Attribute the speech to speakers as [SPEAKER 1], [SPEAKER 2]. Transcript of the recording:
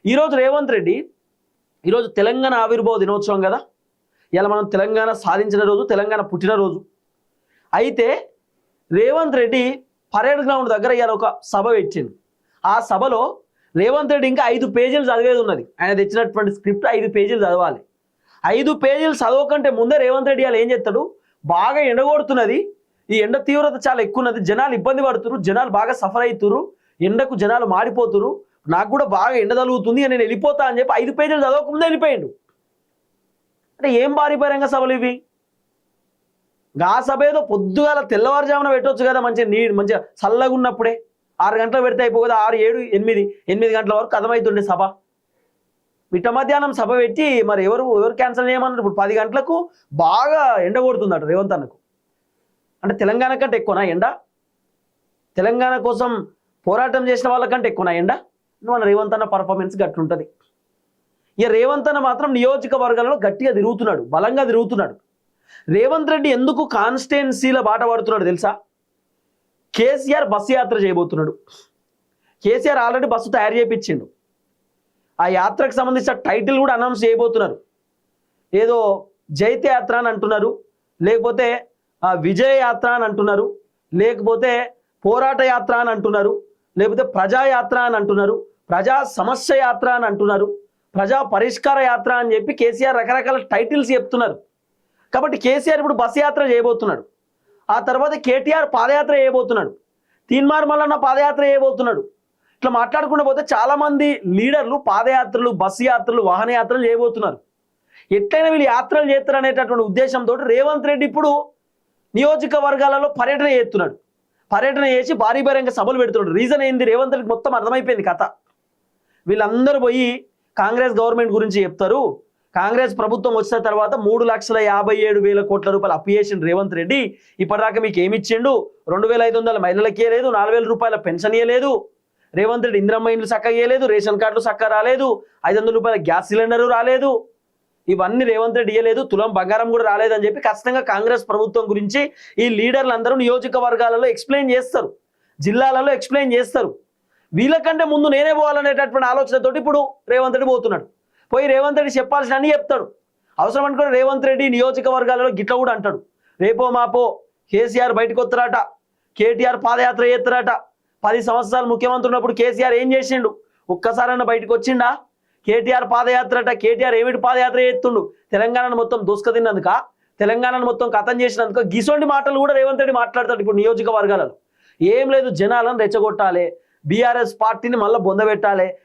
[SPEAKER 1] ఈరోజు రేవంత్ రెడ్డి ఈరోజు తెలంగాణ ఆవిర్భావ దినోత్సవం కదా, ఇలా మనం తెలంగాణ సాధించిన రోజు, తెలంగాణ పుట్టినరోజు. అయితే రేవంత్ రెడ్డి పరేడ్ గ్రౌండ్ దగ్గర ఇవాళ ఒక సభ పెట్టింది. ఆ సభలో రేవంత్ రెడ్డి ఇంకా 5 పేజీలు చదివేది ఉన్నది. ఆయన తెచ్చినటువంటి స్క్రిప్ట్ 5 పేజీలు చదవాలి. 5 పేజీలు చదవకంటే ముందే రేవంత్ రెడ్డి ఇవాళ ఏం చేస్తాడు, బాగా ఎండగొడుతున్నది, ఈ ఎండ తీవ్రత చాలా ఎక్కువ ఉన్నది, జనాలు ఇబ్బంది పడుతున్నారు, జనాలు బాగా సఫర్ అవుతున్నారు, ఎండకు జనాలు మాడిపోతున్నారు, నాకు కూడా బాగా ఎండ తగులుతుంది, నేను వెళ్ళిపోతా అని చెప్పి 5 పేజీలు చదవకముందే వెళ్ళిపోయాడు. అంటే ఏం భారీ బహిరంగ సభలు ఇవి? ఆ సభ ఏదో పొద్దుగాల తెల్లవారుజామున పెట్టవచ్చు కదా, మంచిగా చల్లగా ఉన్నప్పుడే. 6 గంటలకు పెడితే అయిపో కదా, 6, 7, 8 గంటల వరకు అర్థమవుతుండే సభ. మిట్ట మధ్యాహ్నం సభ పెట్టి మరి ఎవరు క్యాన్సిల్ చేయమన్నారు. ఇప్పుడు 10 గంటలకు బాగా ఎండ కొడుతుందట రేవంత్ అన్నకు. అంటే తెలంగాణ కంటే ఎక్కువనా ఎండ? తెలంగాణ కోసం పోరాటం చేసిన వాళ్ళకంటే ఎక్కువనా ఎండ? మన రేవంత్ అన్న పర్ఫార్మెన్స్ గట్లుంటుంది. ఇక రేవంత్ అన్న మాత్రం నియోజకవర్గాలలో గట్టిగా తిరుగుతున్నాడు, బలంగా తిరుగుతున్నాడు. రేవంత్ రెడ్డి ఎందుకు కాన్స్టిట్యుయెన్సీల బాట పడుతున్నాడు తెలుసా? కేసీఆర్ బస్సు యాత్ర చేయబోతున్నాడు. కేసీఆర్ ఆల్రెడీ బస్సు తయారు చేయించిండు. ఆ యాత్రకు సంబంధించిన టైటిల్ కూడా అనౌన్స్ చేయబోతున్నారు. ఏదో జైత్య యాత్ర అని అంటున్నారు, లేకపోతే విజయ యాత్ర అని అంటున్నారు, లేకపోతే పోరాట యాత్ర అని అంటున్నారు, లేకపోతే ప్రజాయాత్ర అని అంటున్నారు, ప్రజా సమస్య యాత్ర అని అంటున్నారు, ప్రజా పరిష్కార యాత్ర అని చెప్పి కేసీఆర్ రకరకాల టైటిల్స్ చెప్తున్నారు. కాబట్టి కేసీఆర్ ఇప్పుడు బస్ యాత్ర చేయబోతున్నాడు. ఆ తర్వాత కేటీఆర్ పాదయాత్ర చేయబోతున్నాడు, తీన్మార్ మల్లన్న పాదయాత్ర చేయబోతున్నాడు. ఇట్లా మాట్లాడుకుంటూ పోతే చాలామంది లీడర్లు పాదయాత్రలు, బస్సు యాత్రలు, వాహన యాత్రలు చేయబోతున్నారు. ఎట్లయినా వీళ్ళు యాత్రలు చేస్తారు అనేటటువంటి ఉద్దేశంతో రేవంత్ రెడ్డి ఇప్పుడు నియోజకవర్గాలలో పర్యటన చేస్తున్నాడు. పర్యటన చేసి భారీ బహిరంగ సభలు పెడుతున్నాడు. రీజన్ ఏంది? రేవంత్ రెడ్డికి మొత్తం అర్థమైపోయింది కథ. వీళ్ళందరూ పోయి కాంగ్రెస్ గవర్నమెంట్ గురించి చెప్తారు, కాంగ్రెస్ ప్రభుత్వం వచ్చిన తర్వాత 3,57,000 కోట్ల రూపాయలు అప్పు చేసిండు రేవంత్ రెడ్డి, ఇప్పటిదాకా మీకు ఏమి ఇచ్చిండు? 2,500 మహిళలకి ఇవ్వలేదు, 4,000 రూపాయల పెన్షన్ ఇవ్వలేదు, రేవంత్ రెడ్డి ఇందిరమ్మ ఇండ్లు చక్కగా ఇవ్వలేదు, రేషన్ కార్డులు చక్కగా రాలేదు, 500 రూపాయల గ్యాస్ సిలిండరు రాలేదు, ఇవన్నీ రేవంత్ రెడ్డి ఇవ్వలేదు, తులం బంగారం కూడా రాలేదని చెప్పి ఖచ్చితంగా కాంగ్రెస్ ప్రభుత్వం గురించి ఈ లీడర్లు అందరూ నియోజకవర్గాలలో ఎక్స్ప్లెయిన్ చేస్తారు, జిల్లాలలో ఎక్స్ప్లెయిన్ చేస్తారు. వీళ్ళకంటే ముందు నేనే పోవాలనేటటువంటి ఆలోచనతోటి ఇప్పుడు రేవంత్ రెడ్డి పోతున్నాడు. పోయి రేవంత్ రెడ్డి చెప్పాల్సిన అన్ని చెప్తాడు. అవసరం అనుకుని రేవంత్ రెడ్డి నియోజకవర్గాలలో గిట్ల కూడా అంటాడు, రేపో మాపో కేసీఆర్ బయటకు వస్తారట, కేటీఆర్ పాదయాత్ర చేస్తారట. 10 సంవత్సరాలు ముఖ్యమంత్రి ఉన్నప్పుడు కేసీఆర్ ఏం చేసిండు? ఒక్కసారైనా బయటకు వచ్చిండా? కేటీఆర్ పాదయాత్ర అట. కేటీఆర్ ఏమిటి పాదయాత్ర చేస్తుండు? తెలంగాణను మొత్తం దూసుకతిన్నందుక, తెలంగాణను మొత్తం కథం చేసినందుక గిసోంటి మాటలు కూడా రేవంత్ రెడ్డి మాట్లాడతాడు ఇప్పుడు నియోజకవర్గాలలో. ఏం లేదు, జనాలను రెచ్చగొట్టాలి, బీఆర్ఎస్ పార్టీని మళ్ళీ బొందబెట్టాలి,